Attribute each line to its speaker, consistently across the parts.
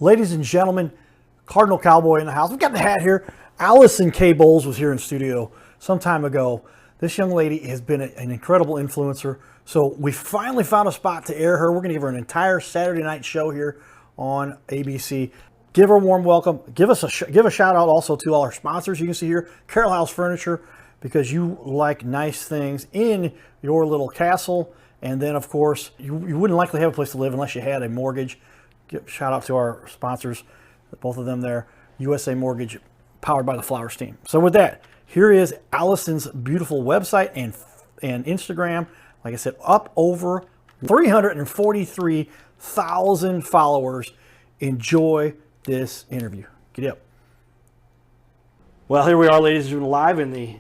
Speaker 1: Ladies and gentlemen, Cardinal Cowboy in the house. We've got the hat here. Alison K. Bowles was here in studio some time ago. This young lady has been an incredible influencer. So we finally found a spot to air her. We're going to give her an entire Saturday night show here on ABC. Give her a warm welcome. Give a shout out also to all our sponsors. You can see here, Carroll House Furniture, because you like nice things in your little castle. And then, of course, you wouldn't likely have a place to live unless you had a mortgage. Shout out to our sponsors, both of them there. USA Mortgage, powered by the Flowers team. So with that, here is Alison's beautiful website and Instagram. Like I said, up over 343,000 followers. Enjoy this interview. Get up. Well, here we are, ladies and gentlemen, live in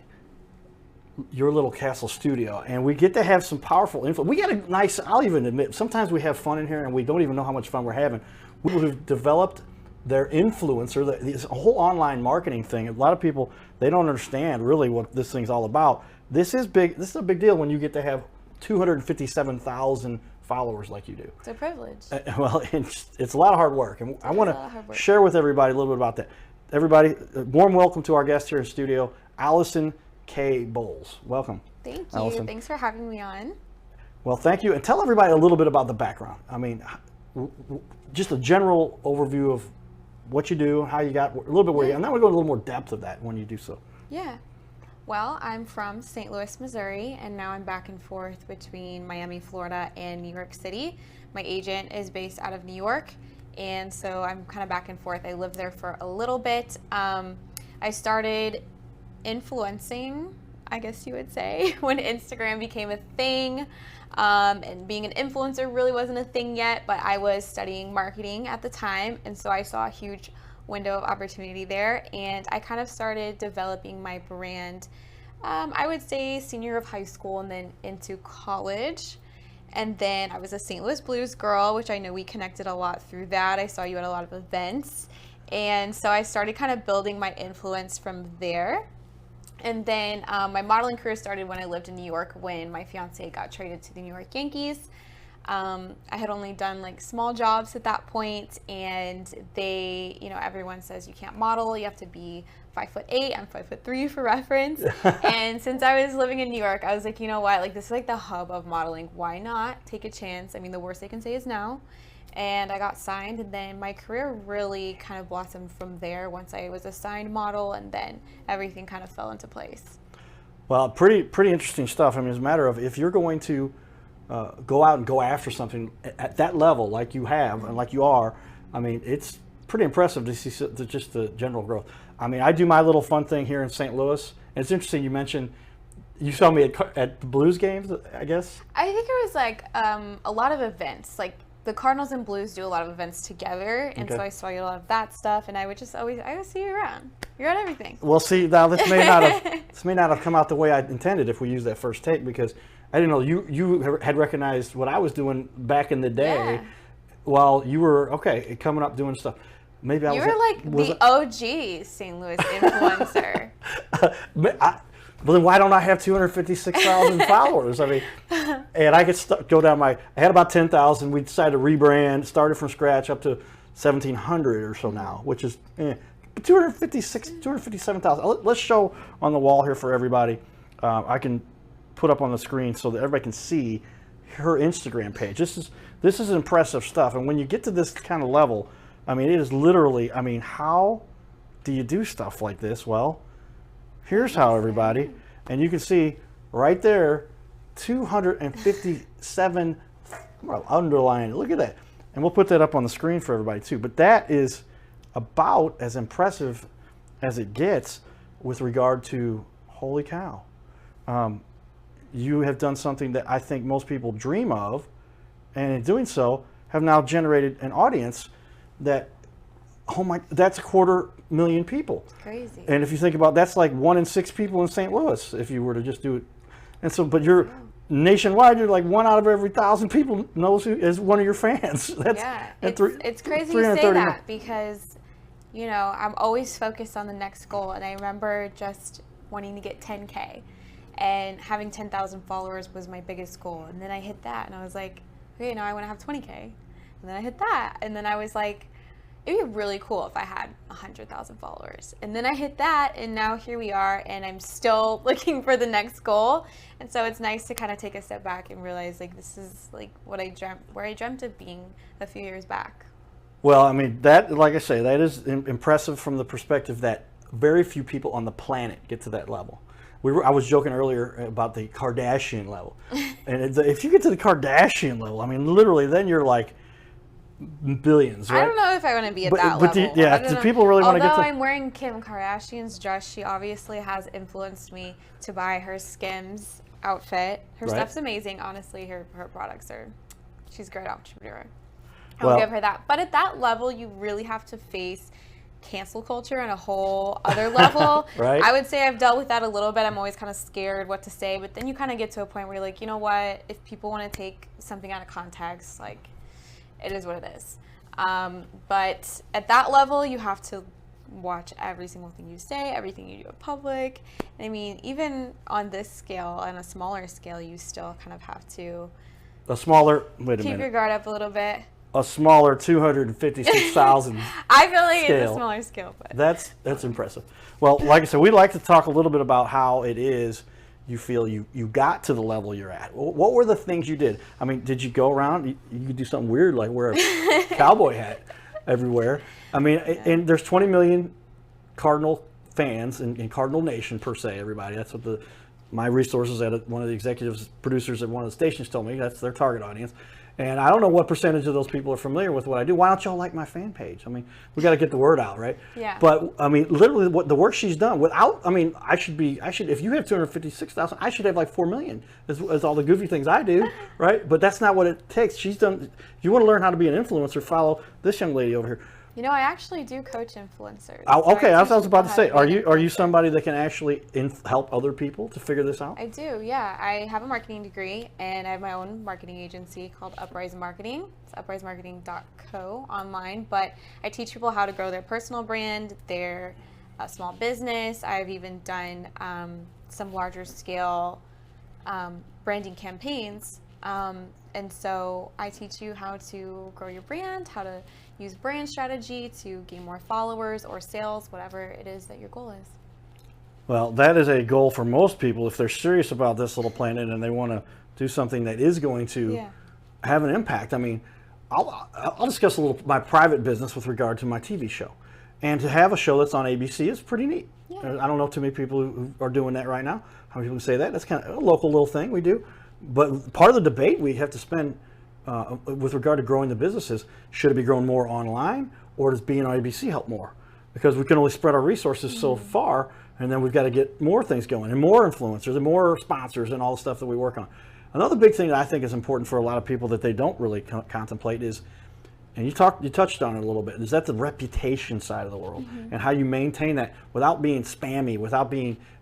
Speaker 1: your little castle studio, and we get to have some powerful info. We got a nice, I'll even admit, sometimes we have fun in here and we don't even know how much fun we're having. We have developed their influencer, this whole online marketing thing. A lot of people, they don't understand really what this thing's all about. This is big. This is a big deal when you get to have 257,000 followers like you do.
Speaker 2: It's a privilege.
Speaker 1: Well, it's a lot of hard work, and I want to share with everybody a little bit about that. Everybody, warm welcome to our guest here in studio, Alison K. Bowles. Welcome.
Speaker 2: Thank you.
Speaker 1: Allison.
Speaker 2: Thanks for having me on.
Speaker 1: Well, thank you, and tell everybody a little bit about the background. I mean, just a general overview of what you do, how you got, a little bit where you, and then we go into a little more depth of that when you do so.
Speaker 2: Yeah. Well, I'm from St. Louis, Missouri, and now I'm back and forth between Miami, Florida, and New York City. My agent is based out of New York, and so I'm kind of back and forth. I lived there for a little bit. I started influencing, I guess you would say, when Instagram became a thing. And being an influencer really wasn't a thing yet, but I was studying marketing at the time, and so I saw a huge window of opportunity there, and I kind of started developing my brand, I would say senior of high school and then into college. And then I was a St. Louis Blues girl, which I know we connected a lot through that. I saw you at a lot of events, and so I started kind of building my influence from there. And then my modeling career started when I lived in New York, when my fiance got traded to the New York Yankees. I had only done like small jobs at that point, and they, everyone says you can't model, you have to be 5'8". I'm 5'3" for reference. And since I was living in New York, I was like, you know what, like this is like the hub of modeling. Why not take a chance? I mean, the worst they can say is no. And I got signed, and then my career really kind of blossomed from there once I was a signed model, and then everything kind of fell into place.
Speaker 1: Well, pretty interesting stuff. I mean, it's a matter of if you're going to go out and go after something at that level like you have and like you are, I mean, it's pretty impressive to see just the general growth. I mean, I do my little fun thing here in St. Louis, and it's interesting you mentioned you saw me at the Blues games, I guess?
Speaker 2: I think it was like a lot of events, like the Cardinals and Blues do a lot of events together, and so I saw you a lot of that stuff, and I would see you around. You're at everything.
Speaker 1: Well, see, now this may not have come out the way I intended if we use that first take, because I didn't know you had recognized what I was doing back in the day, while you were coming up doing stuff. Maybe I was.
Speaker 2: You were like the OG St. Louis influencer.
Speaker 1: Well, then why don't I have 256,000 followers? I mean, and I could go down I had about 10,000. We decided to rebrand, started from scratch up to 1,700 or so now, which is 257,000. Let's show on the wall here for everybody. I can put up on the screen so that everybody can see her Instagram page. This is impressive stuff. And when you get to this kind of level, I mean, it is literally, I mean, how do you do stuff like this? Well, here's how, everybody. And you can see right there, 257, well, underlined. Look at that. And we'll put that up on the screen for everybody too. But that is about as impressive as it gets with regard to, holy cow. You have done something that I think most people dream of, and in doing so, have now generated an audience that, that's 250,000 people.
Speaker 2: It's crazy.
Speaker 1: And if you think about, that's like 1 in 6 people in St. Louis if you were to just do it. And so, but you're nationwide, you're like 1 out of every 1,000 people knows who is one of your fans.
Speaker 2: It's crazy you say that, because, I'm always focused on the next goal. And I remember just wanting to get 10K, and having 10,000 followers was my biggest goal. And then I hit that, and I was like, okay, now I want to have 20K. And then I hit that, and then I was like, it'd be really cool if I had 100,000 followers. And then I hit that, and now here we are, and I'm still looking for the next goal. And so it's nice to kind of take a step back and realize, like, this is like what I dreamt, where I dreamt of being a few years back.
Speaker 1: Well, I mean, that, like I say, that is impressive from the perspective that very few people on the planet get to that level. I was joking earlier about the Kardashian level. And if you get to the Kardashian level, I mean, literally, then you're like billions, right?
Speaker 2: I don't know if I want to be at that level.
Speaker 1: Do people really want to get to...
Speaker 2: Although I'm wearing Kim Kardashian's dress, she obviously has influenced me to buy her Skims outfit. Her stuff's amazing. Honestly, her products are... She's a great entrepreneur. I'll give her that. But at that level, you really have to face cancel culture on a whole other level.
Speaker 1: Right.
Speaker 2: I would say I've dealt with that a little bit. I'm always kind of scared what to say. But then you kind of get to a point where you're like, you know what? If people want to take something out of context, like... It is what it is. But at that level, you have to watch every single thing you say, everything you do in public. And I mean, even on this scale, on a smaller scale, you still kind of have to keep your guard up a little bit.
Speaker 1: A smaller 256,000
Speaker 2: I feel like
Speaker 1: scale.
Speaker 2: It's a smaller scale. But
Speaker 1: That's impressive. Well, like I said, we like to talk a little bit about how it is you feel you got to the level you're at. What were the things you did? I mean, did you go around? You could do something weird like wear a cowboy hat everywhere. I mean, and there's 20 million Cardinal fans in Cardinal Nation per se. Everybody. That's what my resources at one of the executives producers at one of the stations told me. That's their target audience. And I don't know what percentage of those people are familiar with what I do. Why don't y'all like my fan page? I mean, we got to get the word out, right?
Speaker 2: Yeah.
Speaker 1: But I mean, literally, what the work she's done without, I mean, I should. If you have 256,000, I should have like 4 million. As all the goofy things I do, right? But that's not what it takes. She's done. If you want to learn how to be an influencer, follow this young lady over here.
Speaker 2: You know, I actually do coach influencers.
Speaker 1: Okay, that's what I was about to say. Are you somebody that can actually help other people to figure this out?
Speaker 2: I do, yeah. I have a marketing degree, and I have my own marketing agency called Uprise Marketing. It's uprisemarketing.co online. But I teach people how to grow their personal brand, their small business. I've even done some larger scale branding campaigns. And so I teach you how to grow your brand, how to use brand strategy to gain more followers or sales, whatever it is that your goal is.
Speaker 1: Well, that is a goal for most people if they're serious about this little planet and they want to do something that is going to have an impact. I mean, I'll discuss a little my private business with regard to my TV show. And to have a show that's on ABC is pretty neat. Yeah. I don't know too many people who are doing that right now. How many people say that? That's kind of a local little thing we do. But part of the debate we have to spend with regard to growing the businesses, should it be grown more online, or does being on ABC help more? Because we can only spread our resources so far, and then we've got to get more things going, and more influencers, and more sponsors, and all the stuff that we work on. Another big thing that I think is important for a lot of people that they don't really contemplate is, and you touched on it a little bit, is that the reputation side of the world, and how you maintain that without being spammy,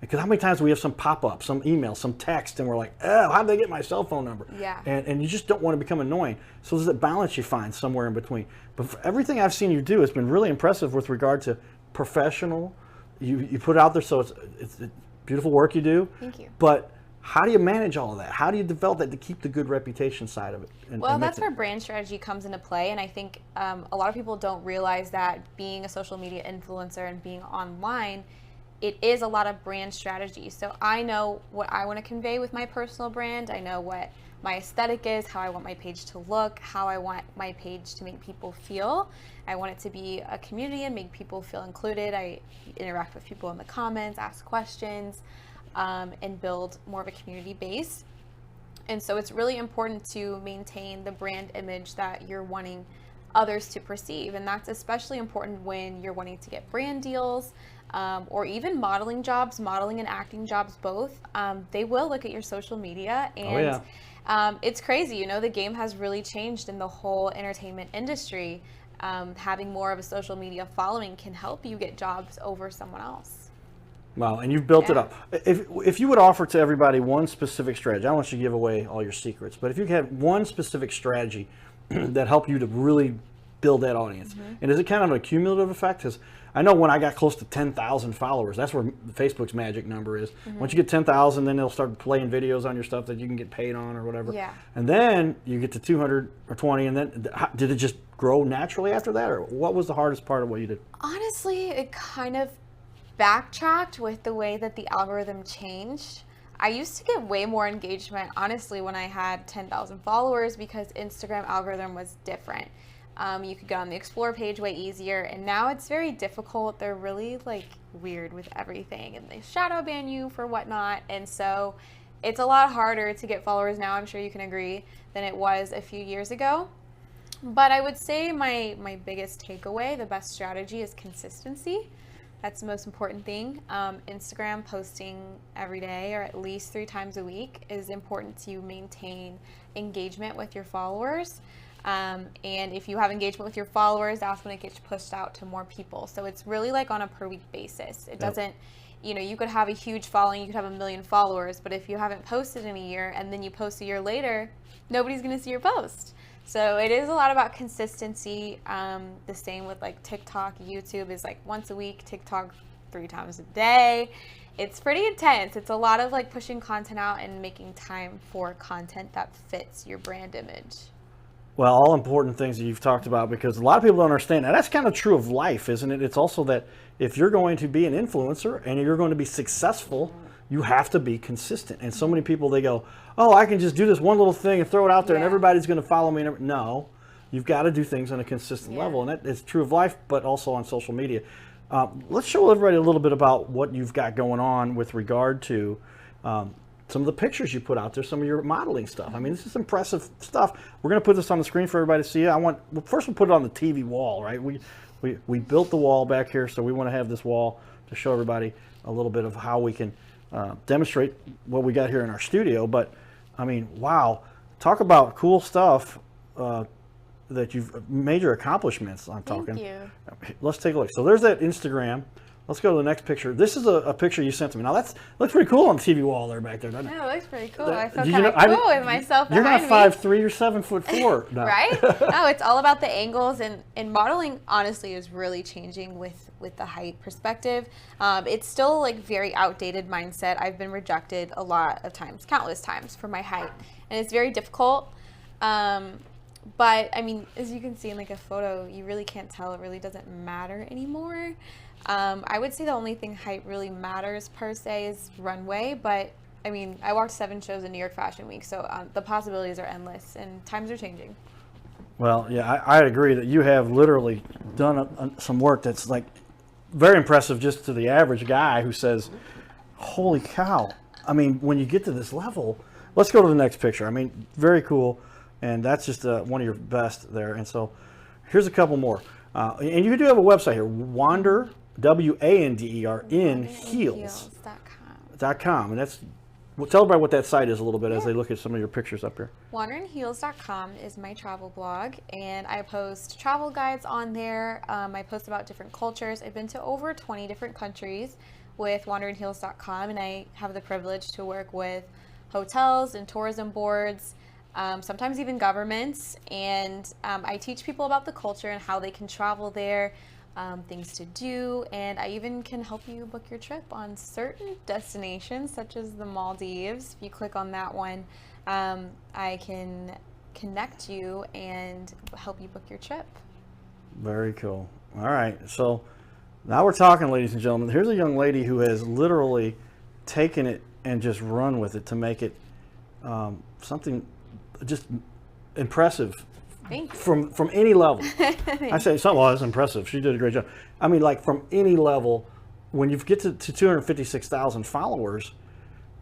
Speaker 1: because how many times we have some pop-up, some email, some text, and we're like, oh, how did they get my cell phone number?
Speaker 2: Yeah.
Speaker 1: And you just don't want to become annoying. So there's that balance you find somewhere in between. But for everything I've seen you do has been really impressive with regard to professional. You put it out there, so it's beautiful work you do.
Speaker 2: Thank you.
Speaker 1: But how do you manage all of that? How do you develop that to keep the good reputation side of it?
Speaker 2: Well, that's where brand strategy comes into play. And I think a lot of people don't realize that being a social media influencer and being online, it is a lot of brand strategy. So I know what I want to convey with my personal brand. I know what my aesthetic is, how I want my page to look, how I want my page to make people feel. I want it to be a community and make people feel included. I interact with people in the comments, ask questions, and build more of a community base. And so it's really important to maintain the brand image that you're wanting others to perceive. And that's especially important when you're wanting to get brand deals, or even modeling jobs, modeling and acting jobs both. They will look at your social media, and it's crazy. You know, the game has really changed in the whole entertainment industry. Having more of a social media following can help you get jobs over someone else.
Speaker 1: Wow, and you've built it up. If you would offer to everybody one specific strategy, I don't want you to give away all your secrets, but if you had one specific strategy that helped you to really build that audience, and is it kind of a cumulative effect? Because I know when I got close to 10,000 followers, that's where Facebook's magic number is. Once you get 10,000, then they'll start playing videos on your stuff that you can get paid on or whatever.
Speaker 2: Yeah.
Speaker 1: And then you get to 200 or 20, and then did it just grow naturally after that, or what was the hardest part of what you did?
Speaker 2: Honestly, it kind of backtracked with the way that the algorithm changed. I used to get way more engagement, honestly, when I had 10,000 followers because Instagram algorithm was different. You could get on the Explore page way easier, and now it's very difficult. They're really like weird with everything, and they shadow ban you for whatnot, and so it's a lot harder to get followers now, I'm sure you can agree, than it was a few years ago. But I would say my biggest takeaway, the best strategy is consistency. That's the most important thing. Instagram posting every day or at least 3 times a week is important to maintain engagement with your followers. And if you have engagement with your followers, that's when it gets pushed out to more people. So it's really like on a per week basis. It doesn't, you could have a huge following, you could have 1 million followers, but if you haven't posted in a year and then you post a year later, nobody's going to see your post. So it is a lot about consistency. The same with like TikTok, YouTube is like once a week, TikTok 3 times a day. It's pretty intense. It's a lot of like pushing content out and making time for content that fits your brand image.
Speaker 1: Well, all important things that you've talked about, because a lot of people don't understand that. That's kind of true of life, isn't it? It's also that if you're going to be an influencer and you're going to be successful, you have to be consistent. And so many people, they go, oh, I can just do this one little thing and throw it out there and everybody's going to follow me. No, you've got to do things on a consistent level. And that is true of life, but also on social media. Let's show everybody a little bit about what you've got going on with regard to some of the pictures you put out there, some of your modeling stuff. I mean, this is impressive stuff. We're going to put this on the screen for everybody to see. First we'll put it on the TV wall, right? We built the wall back here, so we want to have this wall to show everybody a little bit of how we can demonstrate what we got here in our studio. But I mean, wow, talk about cool stuff that you've major accomplishments. I'm talking.
Speaker 2: Thank you.
Speaker 1: Let's take a look. So there's that Instagram. Let's go to the next picture. This is a picture you sent to me. Now that looks pretty cool on the TV wall there back there, doesn't it?
Speaker 2: Yeah, it looks pretty cool. I feel kind of cool with myself
Speaker 1: You're
Speaker 2: behind
Speaker 1: not
Speaker 2: me.
Speaker 1: 5'3", you're 7'4". No.
Speaker 2: Right? No, it's all about the angles, and modeling honestly is really changing with the height perspective. It's still like very outdated mindset. I've been rejected a lot of times, countless times, for my height, and it's very difficult. But I mean, as you can see in like a photo, you really can't tell. It really doesn't matter anymore. I would say the only thing height really matters per se is runway, but I mean, I walked 7 shows in New York Fashion Week, so the possibilities are endless and times are changing.
Speaker 1: Well, yeah, I agree that you have literally done some work that's like very impressive just to the average guy who says, holy cow. I mean, when you get to this level, let's go to the next picture. I mean, very cool. And that's just one of your best there. And so here's a couple more. And you do have a website here, Wander, W-A-N-D-E-R, in heels.com. And that's, tell everybody what that site is a little bit as they look at some of your pictures up here.
Speaker 2: Wanderinheels.com is my travel blog, and I post travel guides on there. I post about different cultures. I've been to over 20 different countries with wanderinheels.com, and I have the privilege to work with hotels and tourism boards, sometimes even governments, and I teach people about the culture and how they can travel there, things to do, and I even can help you book your trip on certain destinations such as the Maldives. If you click on that one, I can connect you and help you book your trip.
Speaker 1: Very cool. All right, so now we're talking, ladies and gentlemen. Here's a young lady who has literally taken it and just run with it to make it something just impressive.
Speaker 2: Thank you.
Speaker 1: From any level. I say something, well, that's impressive. She did a great job. I mean, like from any level, when you get to 256,000 followers,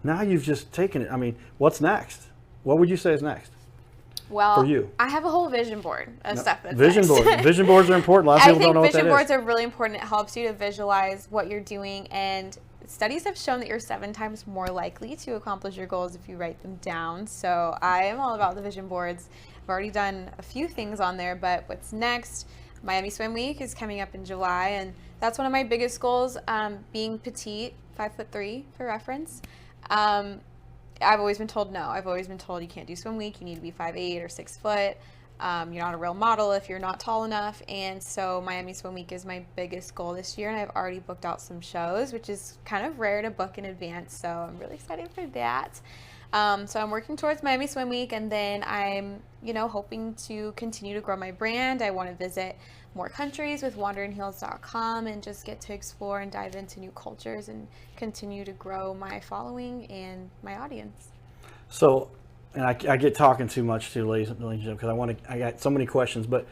Speaker 1: now you've just taken it. I mean, what's next? What would you say is next?
Speaker 2: Well,
Speaker 1: for you?
Speaker 2: I have a whole vision board of stuff that's
Speaker 1: vision
Speaker 2: next.
Speaker 1: board. Vision boards are important. A lot of people don't know what that is.
Speaker 2: I think vision boards are really important. It helps you to visualize what you're doing, and studies have shown that you're 7 times more likely to accomplish your goals if you write them down. So I am all about the vision boards. I've already done a few things on there, but what's next? Miami Swim Week is coming up in July, and that's one of my biggest goals, being petite, 5'3" for reference. I've always been told no. I've always been told you can't do Swim Week. You need to be 5'8" or 6 foot. You're not a real model if you're not tall enough. And so Miami Swim Week is my biggest goal this year, and I've already booked out some shows, which is kind of rare to book in advance. So I'm really excited for that. So I'm working towards Miami Swim Week, and then I'm, hoping to continue to grow my brand. I want to visit more countries with wanderingheels.com and just get to explore and dive into new cultures and continue to grow my following and my audience.
Speaker 1: So, and I get talking too much too, ladies and gentlemen, because I got so many questions, but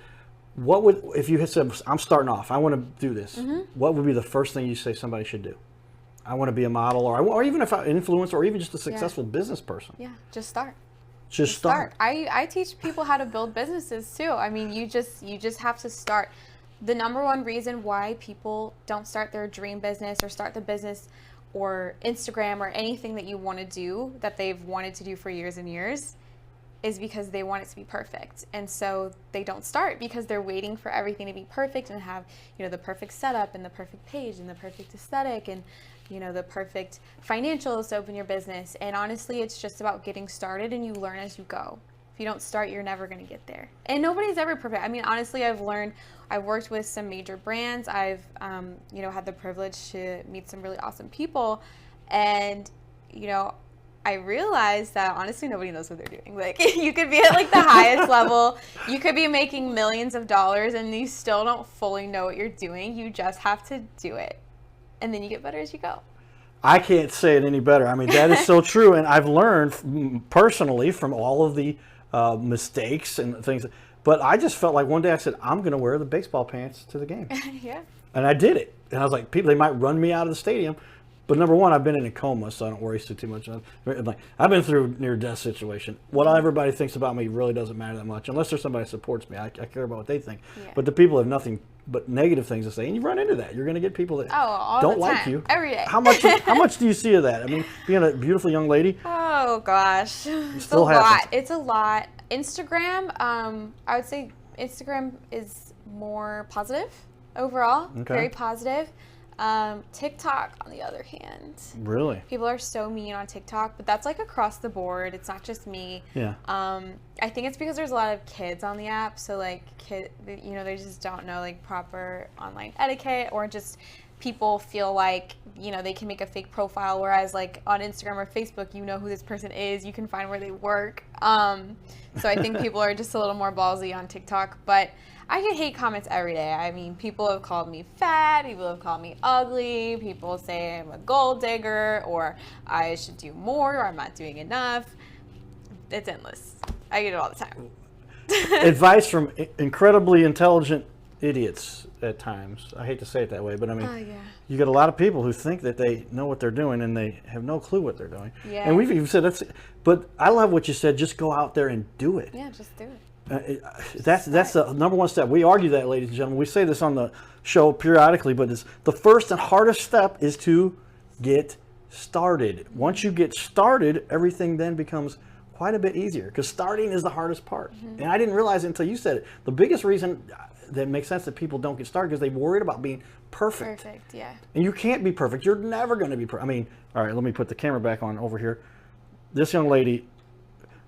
Speaker 1: what would, if you had said, I'm starting off, I want to do this, what would be the first thing you say somebody should do? I want to be a model, or even if I'm an influencer, or even just a successful business person.
Speaker 2: Yeah, just start.
Speaker 1: Just start.
Speaker 2: I teach people how to build businesses too. I mean, you just have to start. The number one reason why people don't start their dream business or start the business or Instagram or anything that you want to do that they've wanted to do for years and years is because they want it to be perfect. And so they don't start because they're waiting for everything to be perfect and have, the perfect setup and the perfect page and the perfect aesthetic and the perfect financials to open your business. And honestly, it's just about getting started, and you learn as you go. If you don't start, you're never going to get there. And nobody's ever perfect. I mean, honestly, I've worked with some major brands. I've, had the privilege to meet some really awesome people. And, I realized that honestly, nobody knows what they're doing. Like, you could be at like the highest level, you could be making millions of dollars, and you still don't fully know what you're doing. You just have to do it. And then you get better as you go.
Speaker 1: I can't say it any better. I mean, that is so true. And I've learned personally from all of the mistakes and things. But I just felt like one day I said, I'm going to wear the baseball pants to the game.
Speaker 2: Yeah.
Speaker 1: And I did it. And I was like, people, they might run me out of the stadium. But number one, I've been in a coma, so I don't worry too much. I've been through a near-death situation. What everybody thinks about me really doesn't matter that much, unless there's somebody that supports me. I care about what they think. Yeah. But the people have nothing but negative things to say, and you run into that. You're going to get people that don't like you.
Speaker 2: Every day.
Speaker 1: How much do you see of that? I mean, being a beautiful young lady.
Speaker 2: Oh, gosh. It's a
Speaker 1: lot.
Speaker 2: It's a lot. Instagram, I would say Instagram is more positive overall. Okay. Very positive. TikTok, on the other hand,
Speaker 1: really,
Speaker 2: people are so mean on TikTok, but that's like across the board. It's not just me.
Speaker 1: Yeah.
Speaker 2: I think it's because there's a lot of kids on the app, so like they just don't know like proper online etiquette, or just people feel like they can make a fake profile, whereas like on Instagram or Facebook, who this person is, you can find where they work. So I think people are just a little more ballsy on TikTok, but I get hate comments every day. I mean, people have called me fat, people have called me ugly, people say I'm a gold digger, or I should do more, or I'm not doing enough. It's endless. I get it all the time.
Speaker 1: Advice from incredibly intelligent idiots at times. I hate to say it that way, but I mean, you get a lot of people who think that they know what they're doing and they have no clue what they're doing.
Speaker 2: Yeah.
Speaker 1: And we've even said that's, but I love what you said, just go out there and do it.
Speaker 2: Yeah, just do it.
Speaker 1: That's the number one step. We argue that, ladies and gentlemen. We say this on the show periodically, but it's the first and hardest step is to get started. Once you get started, everything then becomes quite a bit easier, because starting is the hardest part. Mm-hmm. And I didn't realize it until you said it. The biggest reason that makes sense that people don't get started is they're worried about being perfect.
Speaker 2: Perfect, yeah.
Speaker 1: And you can't be perfect. You're never going to be perfect. I mean, all right, let me put the camera back on over here. This young lady,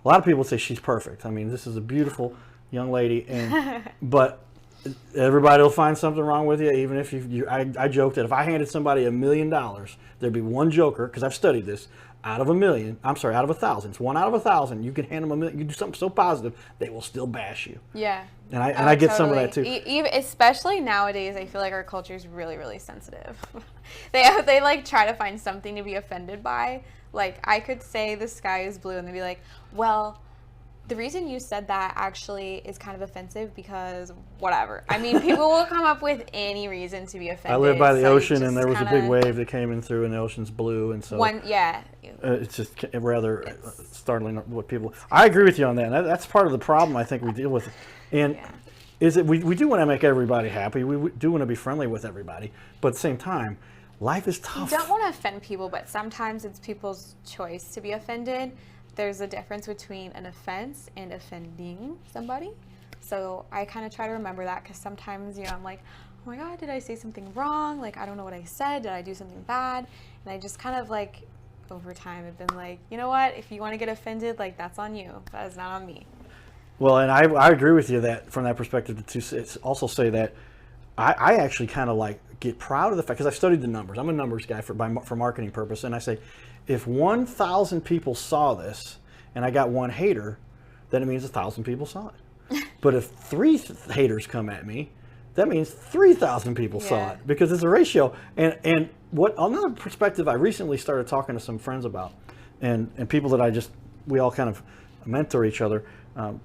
Speaker 1: a lot of people say she's perfect. I mean, this is a beautiful young lady, but everybody will find something wrong with you. Even if I joke that if I handed somebody $1 million, there'd be one joker, because I've studied this. Out of 1,000. It's 1 out of 1,000. You can hand them $1 million. You do something so positive, they will still bash you.
Speaker 2: Yeah.
Speaker 1: And I get some of that too.
Speaker 2: Even, especially nowadays, I feel like our culture is really, really sensitive. they like try to find something to be offended by. Like, I could say the sky is blue, and they'd be like, well, the reason you said that actually is kind of offensive because whatever. I mean, people will come up with any reason to be offended.
Speaker 1: I live by the ocean, and there was a big wave that came in through, and the ocean's blue, and so it's just rather startling what people. I agree with you on that. That's part of the problem I think we deal with, and is that we do want to make everybody happy. We do want to be friendly with everybody, but at the same time, life is tough.
Speaker 2: You don't want to offend people, but sometimes it's people's choice to be offended. There's a difference between an offense and offending somebody. So I kind of try to remember that, because sometimes, I'm like, oh my God, did I say something wrong? Like, I don't know what I said. Did I do something bad? And I just kind of like, over time, have been like, you know what? If you want to get offended, like, that's on you. That is not on me.
Speaker 1: Well, and I agree with you that from that perspective to also say that I actually kind of like get proud of the fact, because I studied the numbers. I'm a numbers guy for marketing purpose, and I say if 1,000 people saw this and I got one hater, then it means 1,000 people saw it. But if three haters come at me, that means 3,000 people saw it, because it's a ratio. And what another perspective I recently started talking to some friends about, and people that we all kind of mentor each other.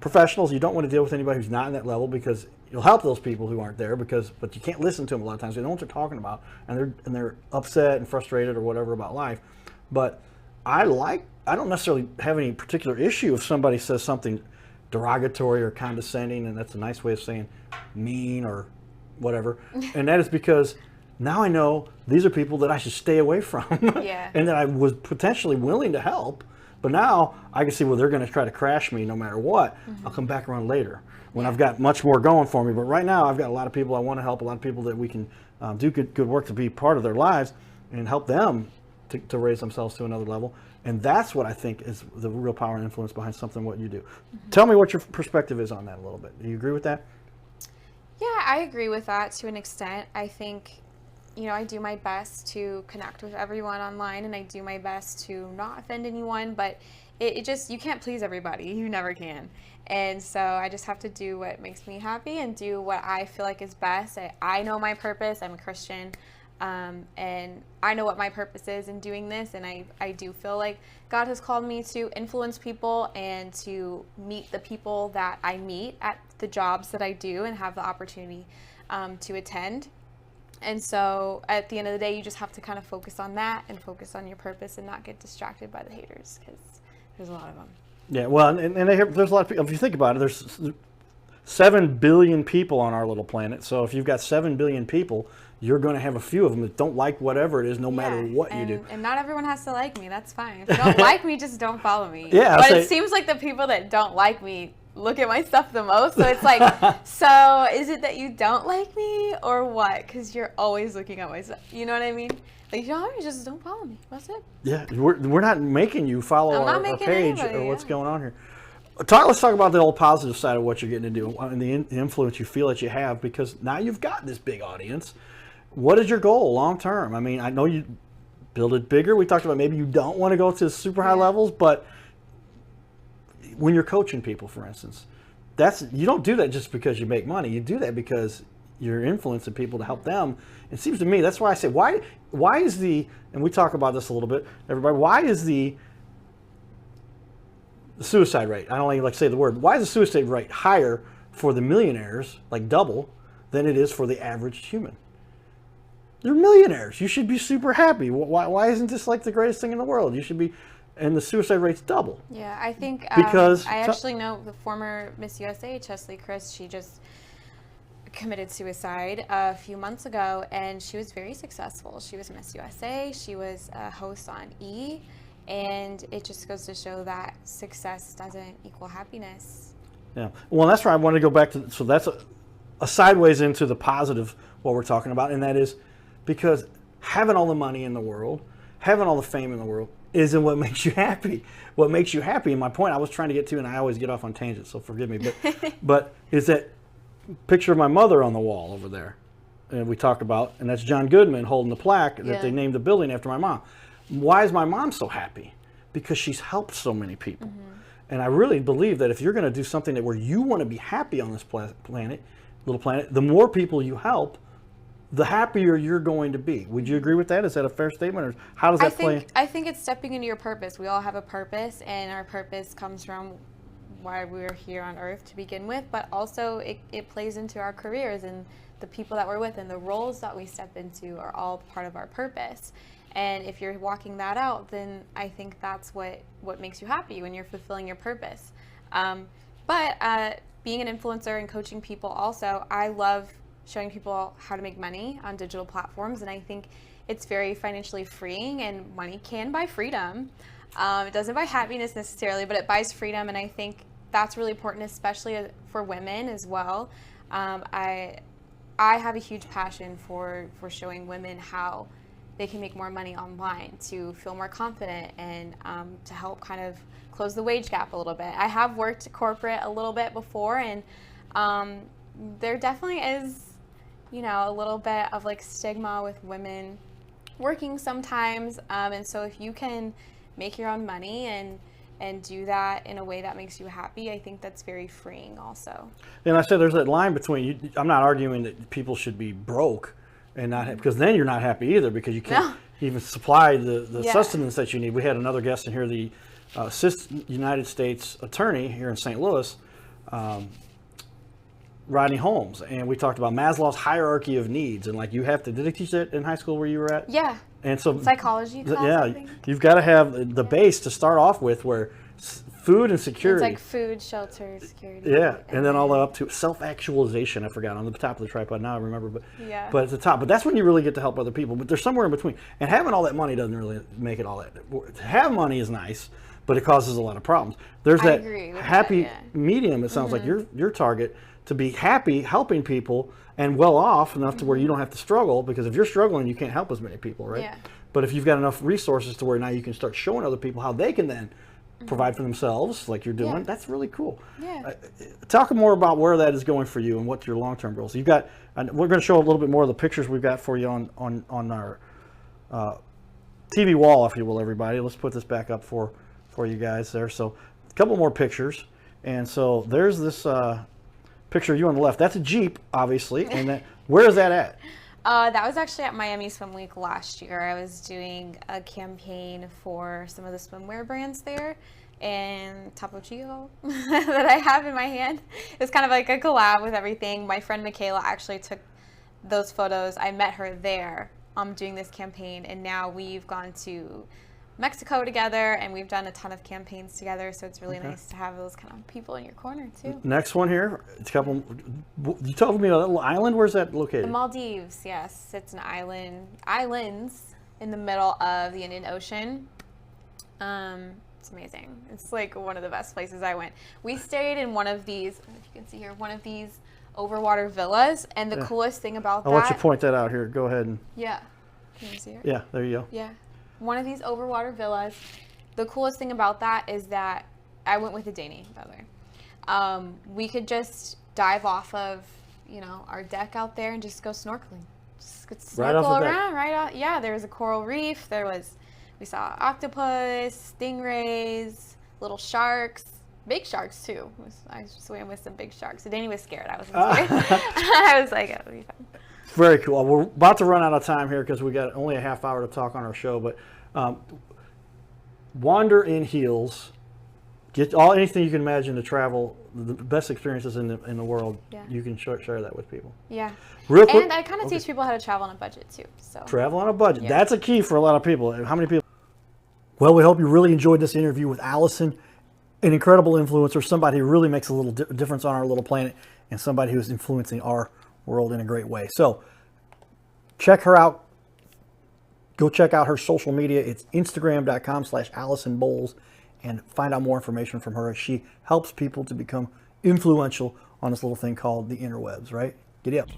Speaker 1: Professionals, you don't want to deal with anybody who's not in that level, because you'll help those people who aren't there, but you can't listen to them a lot of times. They don't know what they're talking about, and they're upset and frustrated or whatever about life. But I don't necessarily have any particular issue if somebody says something derogatory or condescending, and that's a nice way of saying mean or whatever. And that is because now I know these are people that I should stay away from, and that I was potentially willing to help. But now I can see, well, they're going to try to crash me no matter what. I'll come back around later when I've got much more going for me. But right now I've got a lot of people I want to help, a lot of people that we can do good work to be part of their lives and help them to raise themselves to another level. And that's what I think is the real power and influence behind something what you do. Tell me what your perspective is on that a little bit. Do you agree with that?
Speaker 2: Yeah, I agree with that to an extent. I think, I do my best to connect with everyone online, and I do my best to not offend anyone, but it just, you can't please everybody. You never can. And so I just have to do what makes me happy and do what I feel like is best. I know my purpose. I'm a Christian. And I know what my purpose is in doing this, and I do feel like God has called me to influence people and to meet the people that I meet at the jobs that I do and have the opportunity to attend. And so at the end of the day, you just have to kind of focus on that and focus on your purpose and not get distracted by the haters, because there's a lot of them.
Speaker 1: Yeah, well, and there's a lot of people. If you think about it, there's 7 billion people on our little planet. So if you've got 7 billion people, you're going to have a few of them that don't like whatever it is, no matter what you do.
Speaker 2: And not everyone has to like me. That's fine. If you don't like me, just don't follow me.
Speaker 1: Yeah,
Speaker 2: but it seems like the people that don't like me look at my stuff the most. So it's like, so is it that you don't like me or what? Because you're always looking at my stuff. You know what I mean? Like, just don't follow me. That's it.
Speaker 1: Yeah, we're not making you follow our page or what's going on here. Let's talk about the whole positive side of what you're getting to do and the influence you feel that you have, because now you've got this big audience. What is your goal long term? I mean, I know you build it bigger. We talked about maybe you don't want to go to super high levels, but when you're coaching people, for instance, you don't do that just because you make money. You do that because you're influencing people to help them. It seems to me that's why I say why is and we talk about this a little bit, everybody. Why is the suicide rate? I don't like to say the word. Why is the suicide rate higher for the millionaires, like double, than it is for the average human? They're millionaires. You should be super happy. Why isn't this like the greatest thing in the world? You should be, and the suicide rate's double.
Speaker 2: Yeah, I think
Speaker 1: because
Speaker 2: I actually know the former Miss USA, Chesley Chris. She just committed suicide a few months ago, and she was very successful. She was Miss USA. She was a host on E! And it just goes to show that success doesn't equal happiness.
Speaker 1: Yeah. Well, that's where I want to go back to. So that's a sideways into the positive, what we're talking about, and that is because having all the money in the world, having all the fame in the world, isn't what makes you happy. What makes you happy, and my point I was trying to get to, and I always get off on tangents, so forgive me, but is that picture of my mother on the wall over there, and we talked about, and that's John Goodman holding the plaque that they named the building after my mom. Why is my mom so happy? Because she's helped so many people. And I really believe that if you're going to do something where you want to be happy on this little planet, the more people you help, the happier you're going to be. Would you agree with that? Is that a fair statement, or how does that play?
Speaker 2: I think it's stepping into your purpose. We all have a purpose, and our purpose comes from why we're here on Earth to begin with, but also it plays into our careers, and the people that we're with and the roles that we step into are all part of our purpose. And if you're walking that out, then I think that's what makes you happy, when you're fulfilling your purpose. But being an influencer and coaching people also, I love showing people how to make money on digital platforms. And I think it's very financially freeing, and money can buy freedom. It doesn't buy happiness necessarily, but it buys freedom. And I think that's really important, especially for women as well. I have a huge passion for showing women how they can make more money online to feel more confident and to help kind of close the wage gap a little bit. I have worked corporate a little bit before, and there definitely is, a little bit of like stigma with women working sometimes. And so if you can make your own money and do that in a way that makes you happy, I think that's very freeing also.
Speaker 1: And I said there's that line between, I'm not arguing that people should be broke and not, because then you're not happy either, because you can't even supply the sustenance that you need. We had another guest in here, the Assistant United States Attorney here in St. Louis, Rodney Holmes, and we talked about Maslow's hierarchy of needs, and like you have to, did they teach that in high school where you were at?
Speaker 2: Yeah.
Speaker 1: And so
Speaker 2: psychology class, I think.
Speaker 1: You've got to have the base to start off with, where food and security.
Speaker 2: It's like food, shelter, security.
Speaker 1: Yeah, and then all the way up to self-actualization. I forgot on the top of the tripod now. I remember, but at the top. But that's when you really get to help other people. But there's somewhere in between. And having all that money doesn't really make it all that. To have money is nice, but it causes a lot of problems. There's that happy medium. It sounds like your target, to be happy, helping people, and well off enough to where you don't have to struggle, because if you're struggling, you can't help as many people, right?
Speaker 2: Yeah.
Speaker 1: But if you've got enough resources to where now you can start showing other people how they can then provide for themselves, like you're doing, that's really cool.
Speaker 2: Yeah.
Speaker 1: Talk more about where that is going for you and what your long-term goals. You've got, we're going to show a little bit more of the pictures we've got for you on our TV wall, if you will, everybody. Let's put this back up for you guys there. So a couple more pictures. And so there's this picture of you on the left. That's a Jeep, obviously. And that, where is that at?
Speaker 2: That was actually at Miami Swim Week last year. I was doing a campaign for some of the swimwear brands there, and Topo Chico that I have in my hand. It's kind of like a collab with everything. My friend Michaela actually took those photos. I met her there doing this campaign, and now we've gone to Mexico together, and we've done a ton of campaigns together, so it's really nice to have those kind of people in your corner too.
Speaker 1: Next one here, it's a couple. You told me a little island. Where's that located?
Speaker 2: The Maldives, yes. It's an islands in the middle of the Indian Ocean. It's amazing. It's like one of the best places I went. We stayed in one of these, I don't know if you can see here, one of these overwater villas, and the coolest thing about
Speaker 1: I'll let you point that out here. Go ahead. And
Speaker 2: can you see it?
Speaker 1: Yeah, there you go.
Speaker 2: Yeah. One of these overwater villas. The coolest thing about that is that I went with a Dani, by the way. We could just dive off of, our deck out there and just go snorkeling. Just could snorkel around, right out. Yeah, there was a coral reef. We saw octopus, stingrays, little sharks, big sharks too. I swam with some big sharks. So Dani was scared. I wasn't scared. I was like, it'll be fun.
Speaker 1: Very cool. We're about to run out of time here because we got only a half hour to talk on our show, but wander in heels, get anything you can imagine to travel, the best experiences in the world. You can share that with people. Real quick,
Speaker 2: and I kind of teach people how to travel on a budget too. So
Speaker 1: travel on a budget. That's a key for a lot of people. How many people? Well, we hope you really enjoyed this interview with Alison, an incredible influencer, somebody who really makes a little difference on our little planet, and somebody who's influencing our world in a great way. So check her out. Go check out her social media. It's Instagram.com/Alison Bowles, and find out more information from her as she helps people to become influential on this little thing called the interwebs, right? Giddy up.